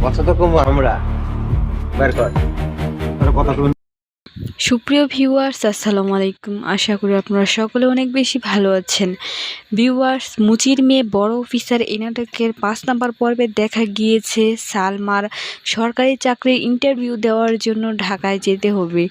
কথা তো কমবো আমরা। বের কর তোর কথা শুন। সুপ্রিয় ভিউয়ার্স, আসসালামু আলাইকুম। আশা করি আপনারা সকলে অনেক বেশি ভালো আছেন। ভিউয়ার্স, মুচির মেয়ে বড় অফিসার এই নাটকের 5 নম্বর পর্বে দেখা গিয়েছে সালমার সরকারি চাকরির ইন্টারভিউ দেওয়ার জন্য ঢাকায় যেতে হবে,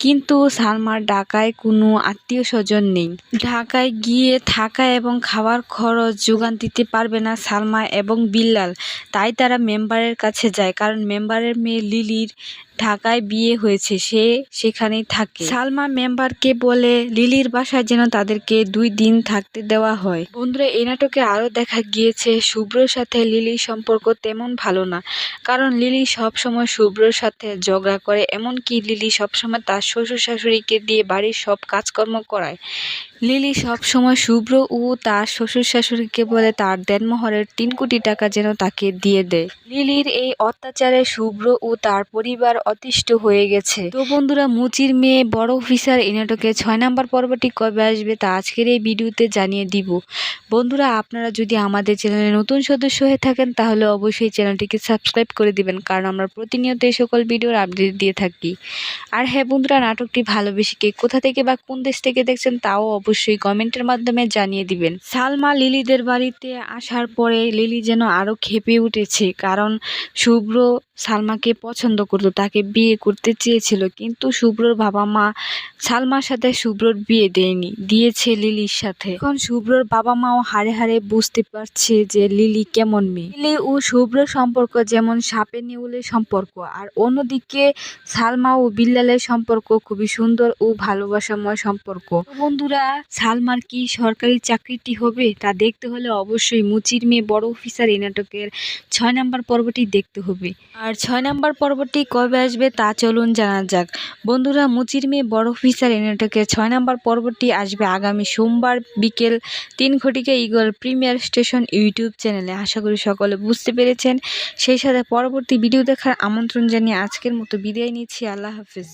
কিন্তু সালমার ঢাকায় কোনো আত্মীয় স্বজন নেই। ঢাকায় গিয়ে থাকা এবং খাওয়ার খরচ যোগান দিতে পারবে না সালমা এবং বিল্লাল, তাই তারা মেম্বারের কাছে যায়, কারণ মেম্বারের মেয়ে লিলির ঢাকায় বিয়ে হয়েছে, সে সেখানেই থাকে। সালমা মেম্বারকে বলে লিলির বাসায় যেন তাদেরকে 2 দিন থাকতে দেওয়া হয়। বন্ধুরা, এই নাটকে আরও দেখা গিয়েছে শুভ্রর সাথে লিলির সম্পর্ক তেমন ভালো না, কারণ লিলি সবসময় শুভ্রর সাথে ঝগড়া করে, এমনকি লিলি সবসময় তার শ্বশুর শাশুড়িকে দিয়ে বাড়ির সব কাজকর্ম করায়। লিলি সবসময় শুভ্র ও তার শ্বশুর শাশুড়িকে বলে তার দেনমোহরের 3 কোটি টাকা যেন তাকে দিয়ে দেয়। লিলির এই অত্যাচারে শুভ্র ও তার পরিবার অতিষ্ঠ হয়ে গেছে। তো বন্ধুরা, মুচির মেয়ে বড় অফিসার এই নাটকের 6 নম্বর পর্বটি কবে আসবে তা আজকের এই ভিডিওতে জানিয়ে দিব। বন্ধুরা, আপনারা যদি আমাদের চ্যানেলে নতুন সদস্য হয়ে থাকেন তাহলে অবশ্যই চ্যানেলটিকে সাবস্ক্রাইব করে দিবেন, কারণ আমরা প্রতিনিয়ত এই সকল ভিডিওর আপডেট দিয়ে থাকি। আর হ্যাঁ বন্ধুরা, নাটকটি ভালোবেসে কে কোথা থেকে বা কোন দেশ থেকে দেখছেন তাও অবশ্যই কমেন্টের মাধ্যমে জানিয়ে দিবেন। সালমা লিলিদের বাড়িতে আসার পরে লিলি যেন আরো ক্ষেপে উঠেছে, কারণ শুভ্র সালমাকে পছন্দ করতো, তাকে বিয়ে করতে চেয়েছিল, কিন্তু শুভ্রর বাবা মা সালমার সাথে শুভ্রর বিয়ে দেয়নি, দিয়েছে লিলির সাথে। এখন শুভ্রর বাবা মাও হাড়ে হাড়ে বুঝতে পারছে যে লিলি কেমন মেয়ে। লিলি ও শুভ্রর সম্পর্ক যেমন সাপে নেউলের সম্পর্ক, আর অন্যদিকে সালমা ও বিল্লালের সম্পর্ক খুবই সুন্দর ও ভালোবাসাময় সম্পর্ক। বন্ধুরা, সালমার কি সরকারি চাকরিটি হবে তা দেখতে হলে অবশ্যই মুচির মেয়ে বড় অফিসার এই নাটকের 6 নম্বর পর্বটি দেখতে হবে। আর 6 নম্বর পর্বটি কবে আসবে তা চলুন জানা যাক। বন্ধুরা, মুচির মেয়ে বড় অফিসার এই নাটকের 6 নম্বর পর্বটি আসবে আগামী সোমবার বিকেল 3 ঘটিকা ঈগল প্রিমিয়ার স্টেশন ইউটিউব চ্যানেলে। আশা করি সকলে বুঝতে পেরেছেন। সেই সাথে পরবর্তী ভিডিও দেখার আমন্ত্রণ জানিয়ে আজকের মতো বিদায় নিচ্ছি। আল্লাহ হাফিজ।